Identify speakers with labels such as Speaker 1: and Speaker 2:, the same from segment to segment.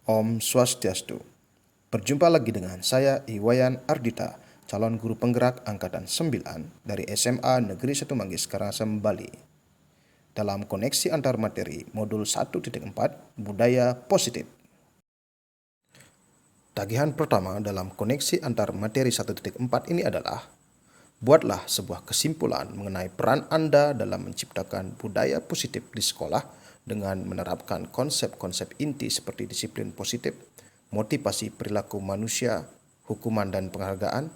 Speaker 1: Om Swastiastu. Berjumpa lagi dengan saya Iwayan Ardita, calon guru penggerak Angkatan 9 dari SMA Negeri 1 Manggis, Karangasem, Bali. Dalam koneksi antar materi modul 1.4 Budaya Positif. Tagihan pertama dalam koneksi antar materi 1.4 ini adalah buatlah sebuah kesimpulan mengenai peran Anda dalam menciptakan budaya positif di sekolah dengan menerapkan konsep-konsep inti seperti disiplin positif, motivasi perilaku manusia, hukuman dan penghargaan,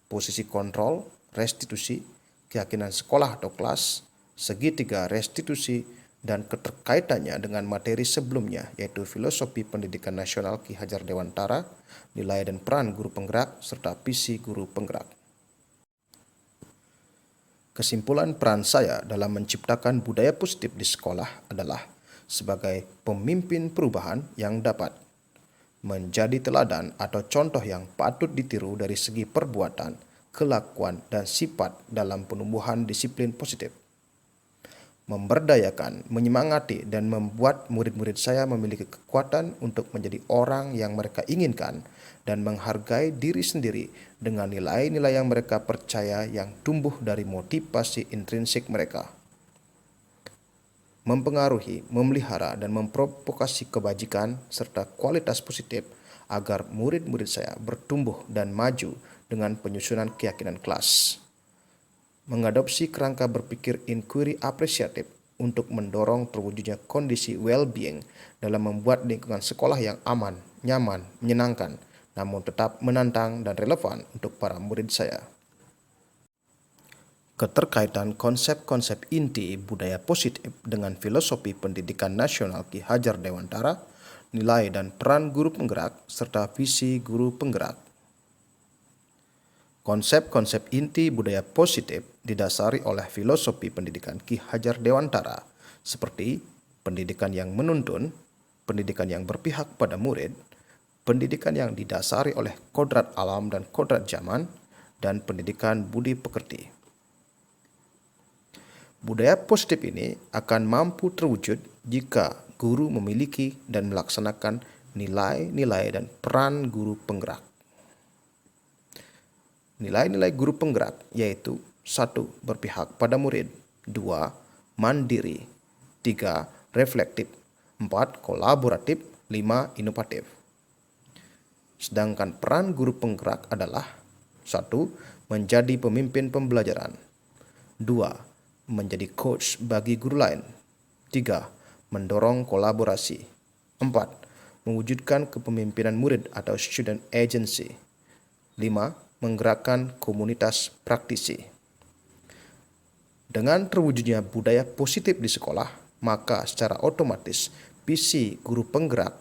Speaker 1: posisi kontrol, restitusi, keyakinan sekolah atau kelas, segitiga restitusi, dan keterkaitannya dengan materi sebelumnya yaitu filosofi pendidikan nasional Ki Hajar Dewantara, nilai dan peran guru penggerak, serta visi guru penggerak. Kesimpulan peran saya dalam menciptakan budaya positif di sekolah adalah sebagai pemimpin perubahan yang dapat menjadi teladan atau contoh yang patut ditiru dari segi perbuatan, kelakuan, dan sifat dalam penumbuhan disiplin positif. Memberdayakan, menyemangati, dan membuat murid-murid saya memiliki kekuatan untuk menjadi orang yang mereka inginkan dan menghargai diri sendiri dengan nilai-nilai yang mereka percaya yang tumbuh dari motivasi intrinsik mereka. Mempengaruhi, memelihara, dan memprovokasi kebajikan serta kualitas positif agar murid-murid saya bertumbuh dan maju dengan penyusunan keyakinan kelas. Mengadopsi kerangka berpikir inquiry apresiatif untuk mendorong terwujudnya kondisi well-being dalam membuat lingkungan sekolah yang aman, nyaman, menyenangkan, namun tetap menantang dan relevan untuk para murid saya. Keterkaitan konsep-konsep inti budaya positif dengan filosofi pendidikan nasional Ki Hajar Dewantara, nilai dan peran guru penggerak, serta visi guru penggerak. Konsep-konsep inti budaya positif didasari oleh filosofi pendidikan Ki Hajar Dewantara seperti pendidikan yang menuntun, pendidikan yang berpihak pada murid, pendidikan yang didasari oleh kodrat alam dan kodrat zaman, dan pendidikan budi pekerti. Budaya positif ini akan mampu terwujud jika guru memiliki dan melaksanakan nilai-nilai dan peran guru penggerak. Nilai-nilai guru penggerak yaitu 1. Berpihak pada murid, 2. Mandiri, 3. Reflektif, 4. Kolaboratif, 5. Inovatif. Sedangkan peran guru penggerak adalah 1. Menjadi pemimpin pembelajaran, 2. Menjadi coach bagi guru lain, 3. Mendorong kolaborasi, 4. Mewujudkan kepemimpinan murid atau student agency, 5. Menggerakkan komunitas praktisi. Dengan terwujudnya budaya positif di sekolah, maka secara otomatis visi guru penggerak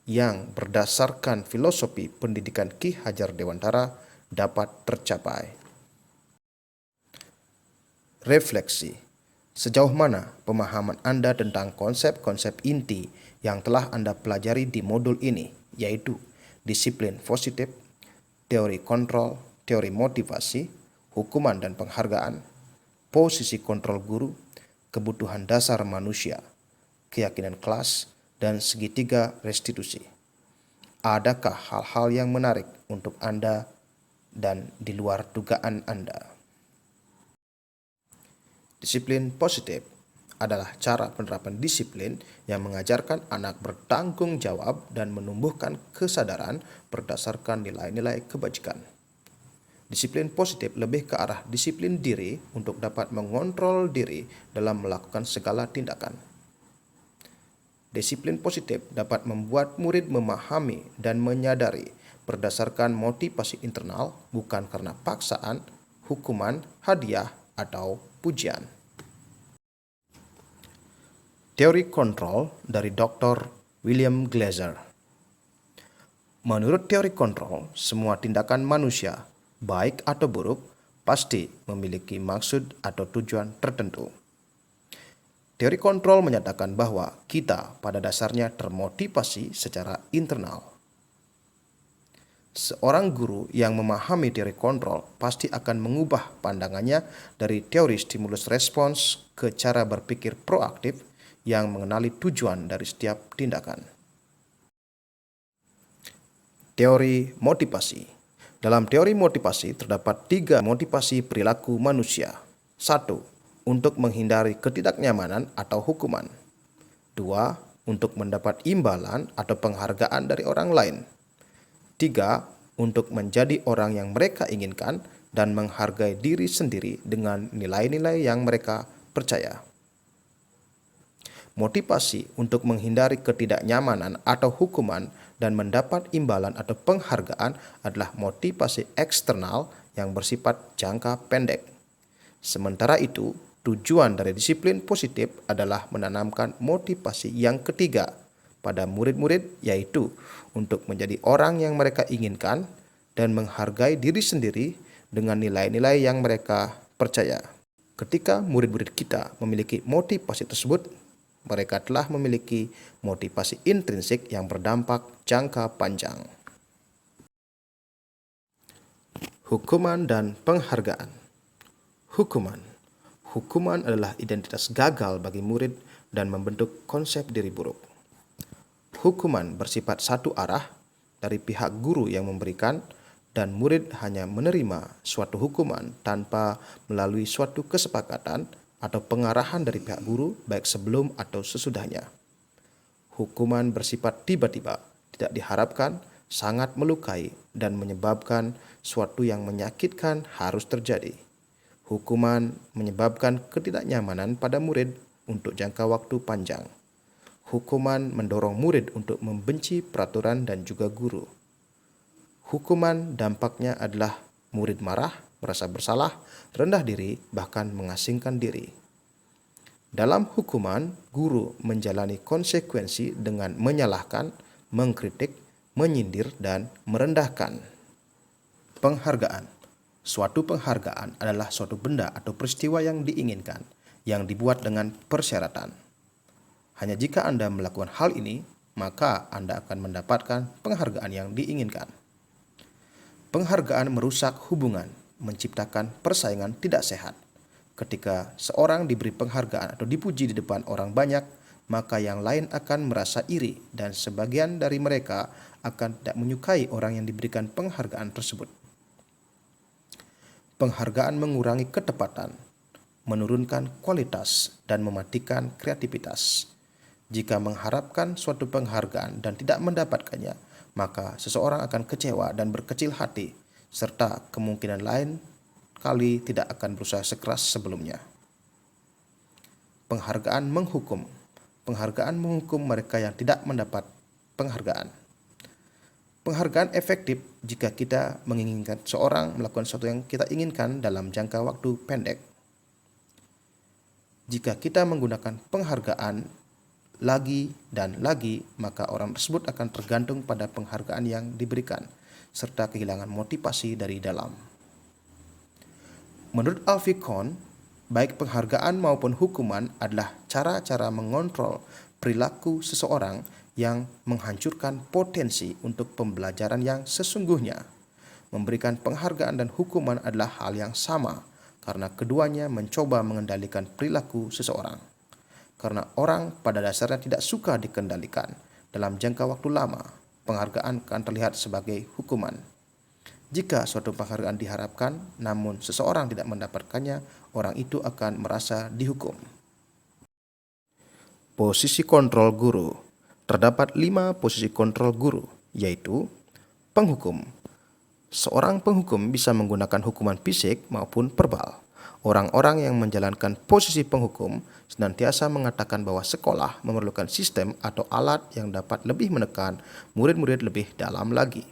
Speaker 1: yang berdasarkan filosofi pendidikan Ki Hajar Dewantara dapat tercapai. Refleksi. Sejauh mana pemahaman Anda tentang konsep-konsep inti yang telah Anda pelajari di modul ini, yaitu disiplin positif, teori kontrol, teori motivasi, hukuman dan penghargaan, posisi kontrol guru, kebutuhan dasar manusia, keyakinan kelas, dan segitiga restitusi. Adakah hal-hal yang menarik untuk Anda dan di luar dugaan Anda? Disiplin positif adalah cara penerapan disiplin yang mengajarkan anak bertanggung jawab dan menumbuhkan kesadaran berdasarkan nilai-nilai kebajikan. Disiplin positif lebih ke arah disiplin diri untuk dapat mengontrol diri dalam melakukan segala tindakan. Disiplin positif dapat membuat murid memahami dan menyadari berdasarkan motivasi internal, bukan karena paksaan, hukuman, hadiah, atau pujian. Teori kontrol dari Dr. William Glasser. Menurut teori kontrol, semua tindakan manusia, baik atau buruk, pasti memiliki maksud atau tujuan tertentu. Teori kontrol menyatakan bahwa kita pada dasarnya termotivasi secara internal. Seorang guru yang memahami teori kontrol pasti akan mengubah pandangannya dari teori stimulus respons ke cara berpikir proaktif yang mengenali tujuan dari setiap tindakan. Teori motivasi. Dalam teori motivasi terdapat 3 motivasi perilaku manusia. 1. Untuk menghindari ketidaknyamanan atau hukuman. 2. Untuk mendapat imbalan atau penghargaan dari orang lain. 3. Untuk menjadi orang yang mereka inginkan dan menghargai diri sendiri dengan nilai-nilai yang mereka percaya. Motivasi untuk menghindari ketidaknyamanan atau hukuman dan mendapat imbalan atau penghargaan adalah motivasi eksternal yang bersifat jangka pendek. Sementara itu, tujuan dari disiplin positif adalah menanamkan motivasi yang ketiga pada murid-murid, yaitu untuk menjadi orang yang mereka inginkan dan menghargai diri sendiri dengan nilai-nilai yang mereka percaya. Ketika murid-murid kita memiliki motivasi tersebut, mereka telah memiliki motivasi intrinsik yang berdampak jangka panjang. Hukuman dan penghargaan. Hukuman adalah identitas gagal bagi murid dan membentuk konsep diri buruk. Hukuman bersifat satu arah dari pihak guru yang memberikan, dan murid hanya menerima suatu hukuman tanpa melalui suatu kesepakatan atau pengarahan dari pihak guru baik sebelum atau sesudahnya. Hukuman bersifat tiba-tiba, tidak diharapkan, sangat melukai, dan menyebabkan suatu yang menyakitkan harus terjadi. Hukuman menyebabkan ketidaknyamanan pada murid untuk jangka waktu panjang. Hukuman mendorong murid untuk membenci peraturan dan juga guru. Hukuman dampaknya adalah murid marah, merasa bersalah, rendah diri, bahkan mengasingkan diri. Dalam hukuman, guru menjalani konsekuensi dengan menyalahkan, mengkritik, menyindir, dan merendahkan. Penghargaan. Suatu penghargaan adalah suatu benda atau peristiwa yang diinginkan, yang dibuat dengan persyaratan. Hanya jika Anda melakukan hal ini, maka Anda akan mendapatkan penghargaan yang diinginkan. Penghargaan merusak hubungan, menciptakan persaingan tidak sehat. Ketika seorang diberi penghargaan atau dipuji di depan orang banyak, maka yang lain akan merasa iri dan sebagian dari mereka akan tidak menyukai orang yang diberikan penghargaan tersebut. Penghargaan mengurangi ketepatan, menurunkan kualitas, dan mematikan kreativitas. Jika mengharapkan suatu penghargaan dan tidak mendapatkannya, maka seseorang akan kecewa dan berkecil hati, serta kemungkinan lain kali tidak akan berusaha sekeras sebelumnya. Penghargaan menghukum. Penghargaan menghukum mereka yang tidak mendapat penghargaan. Penghargaan efektif jika kita menginginkan seorang melakukan sesuatu yang kita inginkan dalam jangka waktu pendek. Jika kita menggunakan penghargaan lagi dan lagi, maka orang tersebut akan tergantung pada penghargaan yang diberikan, serta kehilangan motivasi dari dalam. Menurut Alfie Kohn, baik penghargaan maupun hukuman adalah cara-cara mengontrol perilaku seseorang yang menghancurkan potensi untuk pembelajaran yang sesungguhnya. Memberikan penghargaan dan hukuman adalah hal yang sama, karena keduanya mencoba mengendalikan perilaku seseorang. Karena orang pada dasarnya tidak suka dikendalikan, dalam jangka waktu lama, penghargaan akan terlihat sebagai hukuman. Jika suatu penghargaan diharapkan, namun seseorang tidak mendapatkannya, orang itu akan merasa dihukum. Posisi kontrol guru. Terdapat 5 posisi kontrol guru, yaitu penghukum. Seorang penghukum bisa menggunakan hukuman fisik maupun verbal. Orang-orang yang menjalankan posisi penghukum senantiasa mengatakan bahwa sekolah memerlukan sistem atau alat yang dapat lebih menekan murid-murid lebih dalam lagi.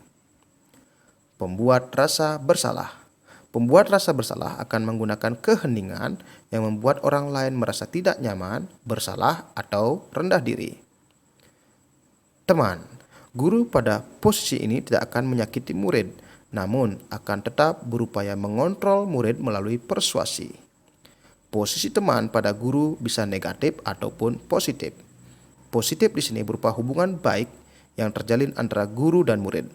Speaker 1: Pembuat rasa bersalah. Pembuat rasa bersalah akan menggunakan keheningan yang membuat orang lain merasa tidak nyaman, bersalah, atau rendah diri. Teman. Guru pada posisi ini tidak akan menyakiti murid, namun akan tetap berupaya mengontrol murid melalui persuasi. Posisi teman pada guru bisa negatif ataupun positif. Positif di sini berupa hubungan baik yang terjalin antara guru dan murid.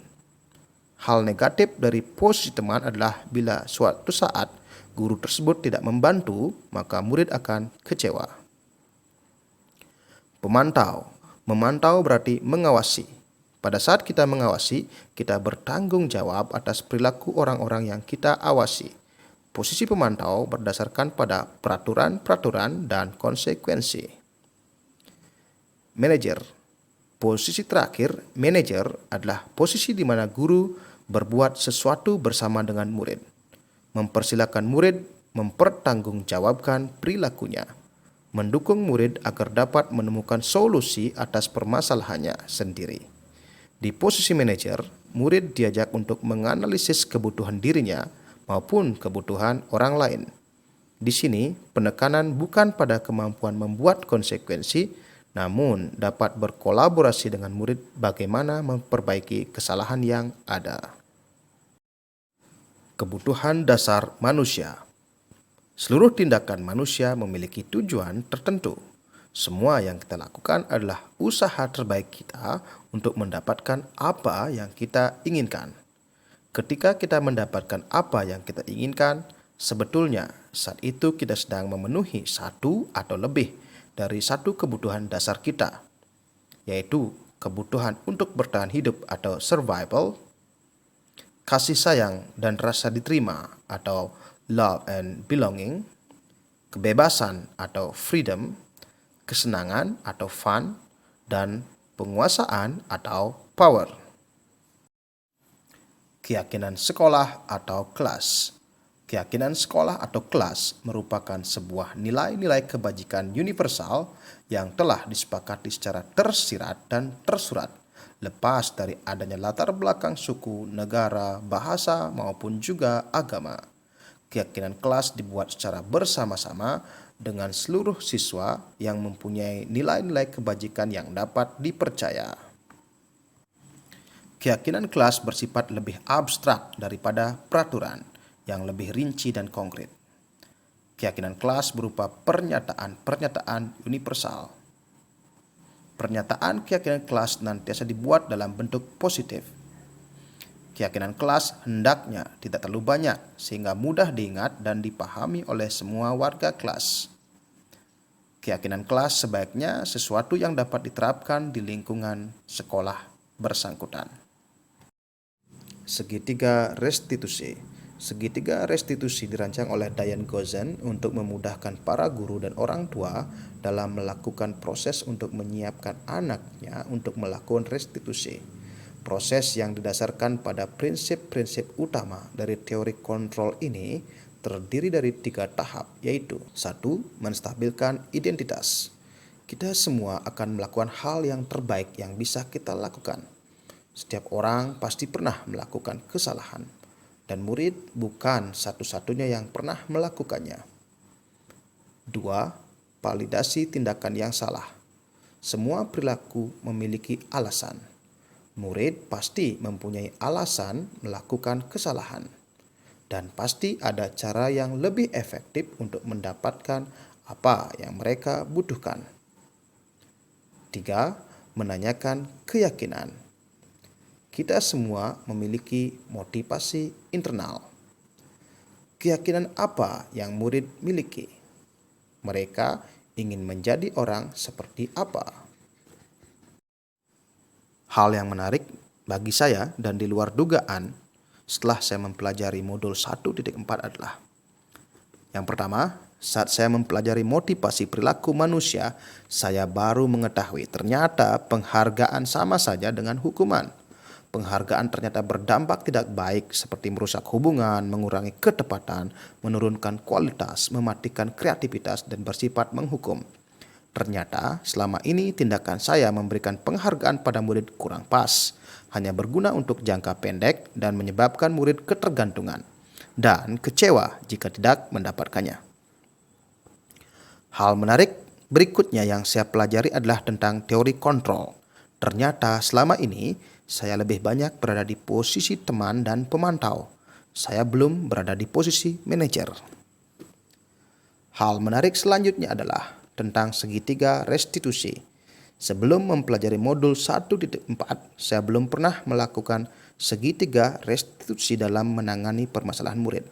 Speaker 1: Hal negatif dari posisi teman adalah bila suatu saat guru tersebut tidak membantu, maka murid akan kecewa. Pemantau. Memantau berarti mengawasi. Pada saat kita mengawasi, kita bertanggung jawab atas perilaku orang-orang yang kita awasi. Posisi pemantau berdasarkan pada peraturan-peraturan dan konsekuensi. Manajer. Posisi terakhir, manajer adalah posisi di mana guru berbuat sesuatu bersama dengan murid. Mempersilakan murid mempertanggungjawabkan perilakunya. Mendukung murid agar dapat menemukan solusi atas permasalahannya sendiri. Di posisi manajer, murid diajak untuk menganalisis kebutuhan dirinya maupun kebutuhan orang lain. Di sini, penekanan bukan pada kemampuan membuat konsekuensi, namun dapat berkolaborasi dengan murid bagaimana memperbaiki kesalahan yang ada. Kebutuhan dasar manusia. Seluruh tindakan manusia memiliki tujuan tertentu. Semua yang kita lakukan adalah usaha terbaik kita untuk mendapatkan apa yang kita inginkan. Ketika kita mendapatkan apa yang kita inginkan, sebetulnya saat itu kita sedang memenuhi satu atau lebih dari satu kebutuhan dasar kita, yaitu kebutuhan untuk bertahan hidup atau survival, kasih sayang dan rasa diterima atau love and belonging, kebebasan atau freedom, kesenangan atau fun, dan penguasaan atau power. Keyakinan sekolah atau kelas. Keyakinan sekolah atau kelas merupakan sebuah nilai-nilai kebajikan universal yang telah disepakati secara tersirat dan tersurat, lepas dari adanya latar belakang suku, negara, bahasa, maupun juga agama. Keyakinan kelas dibuat secara bersama-sama dengan seluruh siswa yang mempunyai nilai-nilai kebajikan yang dapat dipercaya. Keyakinan kelas bersifat lebih abstrak daripada peraturan yang lebih rinci dan konkret. Keyakinan kelas berupa pernyataan-pernyataan universal. Pernyataan keyakinan kelas nantiasa dibuat dalam bentuk positif. Keyakinan kelas hendaknya tidak terlalu banyak sehingga mudah diingat dan dipahami oleh semua warga kelas. Keyakinan kelas sebaiknya sesuatu yang dapat diterapkan di lingkungan sekolah bersangkutan. Segitiga restitusi. Segitiga restitusi dirancang oleh Diane Gozen untuk memudahkan para guru dan orang tua dalam melakukan proses untuk menyiapkan anaknya untuk melakukan restitusi. Proses yang didasarkan pada prinsip-prinsip utama dari teori kontrol ini terdiri dari 3 tahap, yaitu 1. Menstabilkan identitas. Kita semua akan melakukan hal yang terbaik yang bisa kita lakukan. Setiap orang pasti pernah melakukan kesalahan, dan murid bukan satu-satunya yang pernah melakukannya. 2. Validasi tindakan yang salah. Semua perilaku memiliki alasan. Murid pasti mempunyai alasan melakukan kesalahan, dan pasti ada cara yang lebih efektif untuk mendapatkan apa yang mereka butuhkan. 3. Menanyakan keyakinan. Kita semua memiliki motivasi internal. Keyakinan apa yang murid miliki? Mereka ingin menjadi orang seperti apa? Hal yang menarik bagi saya dan di luar dugaan setelah saya mempelajari modul 1.4 adalah: yang pertama, saat saya mempelajari motivasi perilaku manusia, saya baru mengetahui ternyata penghargaan sama saja dengan hukuman. Penghargaan ternyata berdampak tidak baik seperti merusak hubungan, mengurangi ketepatan, menurunkan kualitas, mematikan kreativitas, dan bersifat menghukum. Ternyata selama ini tindakan saya memberikan penghargaan pada murid kurang pas, hanya berguna untuk jangka pendek dan menyebabkan murid ketergantungan dan kecewa jika tidak mendapatkannya. Hal menarik berikutnya yang saya pelajari adalah tentang teori kontrol. Ternyata selama ini saya lebih banyak berada di posisi teman dan pemantau. Saya belum berada di posisi manajer. Hal menarik selanjutnya adalah tentang segitiga restitusi. Sebelum mempelajari modul 1.4, saya belum pernah melakukan segitiga restitusi dalam menangani permasalahan murid.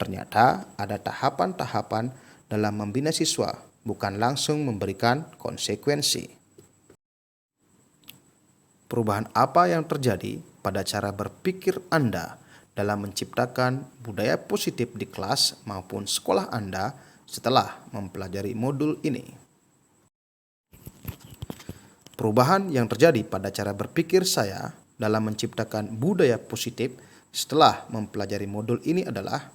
Speaker 1: Ternyata ada tahapan-tahapan dalam membina siswa, bukan langsung memberikan konsekuensi. Perubahan apa yang terjadi pada cara berpikir Anda dalam menciptakan budaya positif di kelas maupun sekolah Anda setelah mempelajari modul ini? Perubahan yang terjadi pada cara berpikir saya dalam menciptakan budaya positif setelah mempelajari modul ini adalah: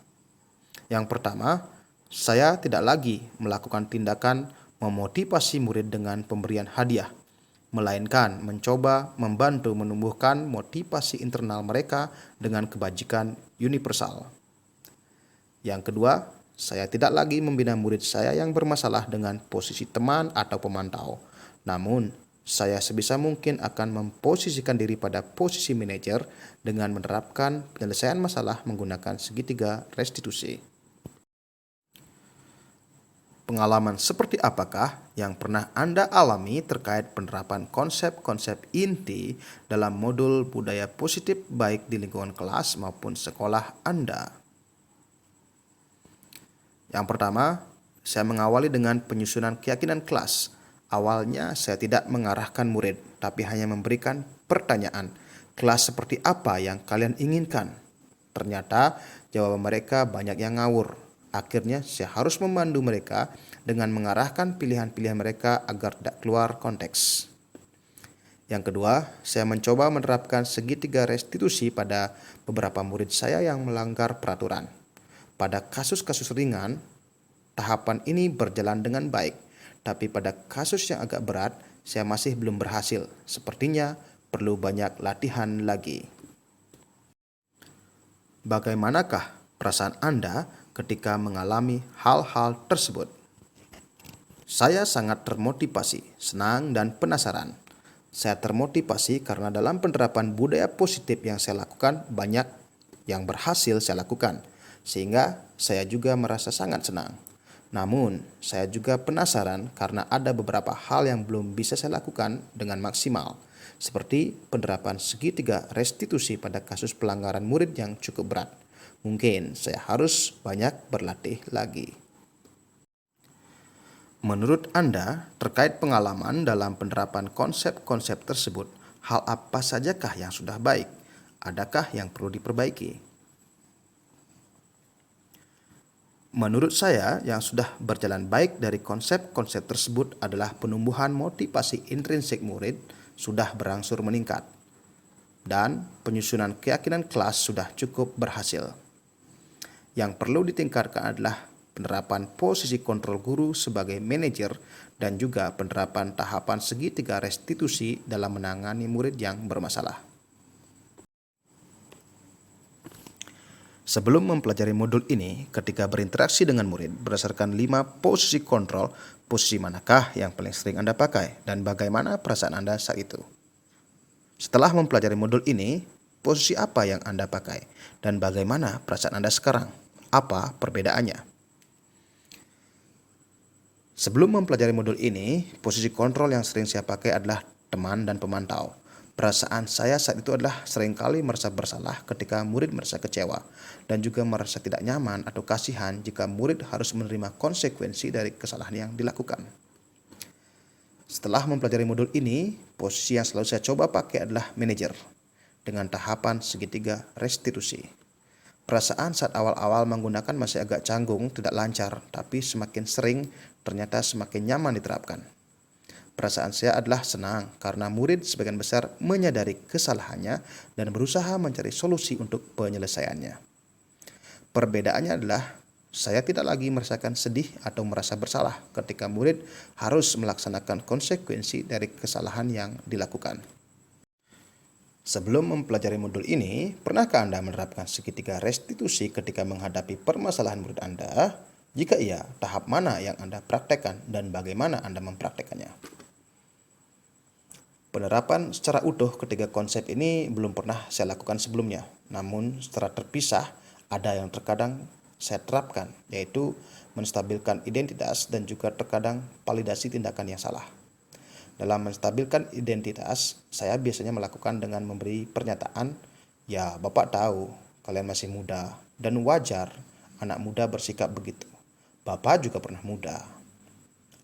Speaker 1: yang pertama, saya tidak lagi melakukan tindakan memotivasi murid dengan pemberian hadiah, melainkan mencoba membantu menumbuhkan motivasi internal mereka dengan kebajikan universal. Yang kedua, saya tidak lagi membina murid saya yang bermasalah dengan posisi teman atau pemantau. Namun, saya sebisa mungkin akan memposisikan diri pada posisi manajer dengan menerapkan penyelesaian masalah menggunakan segitiga restitusi. Pengalaman seperti apakah yang pernah Anda alami terkait penerapan konsep-konsep inti dalam modul budaya positif baik di lingkungan kelas maupun sekolah Anda? Yang pertama, saya mengawali dengan penyusunan keyakinan kelas. Awalnya saya tidak mengarahkan murid, tapi hanya memberikan pertanyaan, kelas seperti apa yang kalian inginkan? Ternyata jawaban mereka banyak yang ngawur. Akhirnya saya harus memandu mereka dengan mengarahkan pilihan-pilihan mereka agar tidak keluar konteks. Yang kedua, saya mencoba menerapkan segitiga restitusi pada beberapa murid saya yang melanggar peraturan. Pada kasus-kasus ringan, tahapan ini berjalan dengan baik, tapi pada kasus yang agak berat, saya masih belum berhasil. Sepertinya perlu banyak latihan lagi. Bagaimanakah perasaan Anda ketika mengalami hal-hal tersebut? Saya sangat termotivasi, senang, dan penasaran. Saya termotivasi karena dalam penerapan budaya positif yang saya lakukan, banyak yang berhasil saya lakukan, sehingga saya juga merasa sangat senang. Namun, saya juga penasaran karena ada beberapa hal yang belum bisa saya lakukan dengan maksimal, seperti penerapan segitiga restitusi pada kasus pelanggaran murid yang cukup berat. Mungkin saya harus banyak berlatih lagi. Menurut Anda, terkait pengalaman dalam penerapan konsep-konsep tersebut, hal apa sajakah yang sudah baik? Adakah yang perlu diperbaiki? Menurut saya, yang sudah berjalan baik dari konsep-konsep tersebut adalah penumbuhan motivasi intrinsik murid sudah berangsur meningkat, dan penyusunan keyakinan kelas sudah cukup berhasil. Yang perlu ditingkatkan adalah penerapan posisi kontrol guru sebagai manajer dan juga penerapan tahapan segitiga restitusi dalam menangani murid yang bermasalah. Sebelum mempelajari modul ini, ketika berinteraksi dengan murid berdasarkan 5 posisi kontrol, posisi manakah yang paling sering Anda pakai dan bagaimana perasaan Anda saat itu? Setelah mempelajari modul ini, posisi apa yang Anda pakai dan bagaimana perasaan Anda sekarang? Apa perbedaannya? Sebelum mempelajari modul ini, posisi kontrol yang sering saya pakai adalah teman dan pemantau. Perasaan saya saat itu adalah seringkali merasa bersalah ketika murid merasa kecewa dan juga merasa tidak nyaman atau kasihan jika murid harus menerima konsekuensi dari kesalahan yang dilakukan. Setelah mempelajari modul ini, posisi yang selalu saya coba pakai adalah manajer dengan tahapan segitiga restitusi. Perasaan saat awal-awal menggunakan masih agak canggung, tidak lancar, tapi semakin sering ternyata semakin nyaman diterapkan. Perasaan saya adalah senang karena murid sebagian besar menyadari kesalahannya dan berusaha mencari solusi untuk penyelesaiannya. Perbedaannya adalah saya tidak lagi merasakan sedih atau merasa bersalah ketika murid harus melaksanakan konsekuensi dari kesalahan yang dilakukan. Sebelum mempelajari modul ini, pernahkah Anda menerapkan segitiga restitusi ketika menghadapi permasalahan murid Anda? Jika iya, tahap mana yang Anda praktekkan dan bagaimana Anda mempraktekannya? Penerapan secara utuh ketiga konsep ini belum pernah saya lakukan sebelumnya, namun secara terpisah ada yang terkadang saya terapkan, yaitu menstabilkan identitas dan juga terkadang validasi tindakan yang salah. Dalam menstabilkan identitas, saya biasanya melakukan dengan memberi pernyataan, ya Bapak tahu, kalian masih muda, dan wajar anak muda bersikap begitu. Bapak juga pernah muda.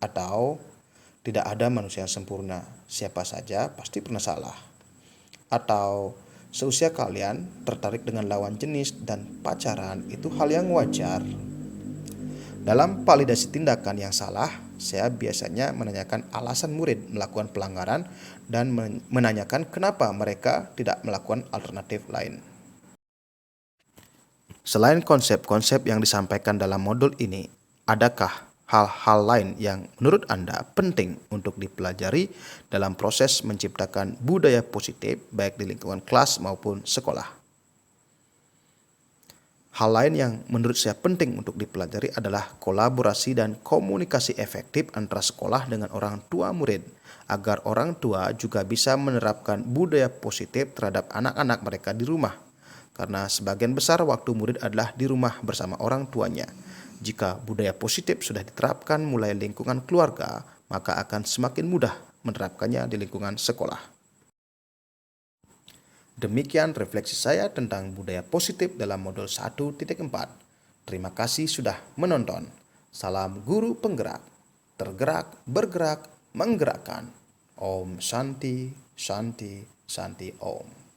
Speaker 1: Atau, tidak ada manusia yang sempurna, siapa saja pasti pernah salah. atau seusia kalian tertarik dengan lawan jenis dan pacaran itu hal yang wajar. Dalam validasi tindakan yang salah, saya biasanya menanyakan alasan murid melakukan pelanggaran dan menanyakan kenapa mereka tidak melakukan alternatif lain. Selain konsep-konsep yang disampaikan dalam modul ini, adakah hal-hal lain yang menurut Anda penting untuk dipelajari dalam proses menciptakan budaya positif baik di lingkungan kelas maupun sekolah? Hal lain yang menurut saya penting untuk dipelajari adalah kolaborasi dan komunikasi efektif antara sekolah dengan orang tua murid, agar orang tua juga bisa menerapkan budaya positif terhadap anak-anak mereka di rumah. Karena sebagian besar waktu murid adalah di rumah bersama orang tuanya. Jika budaya positif sudah diterapkan mulai lingkungan keluarga, maka akan semakin mudah menerapkannya di lingkungan sekolah. Demikian refleksi saya tentang budaya positif dalam modul 1.4. Terima kasih sudah menonton. Salam guru penggerak, tergerak, bergerak, menggerakkan. Om Shanti, Shanti, Shanti Om.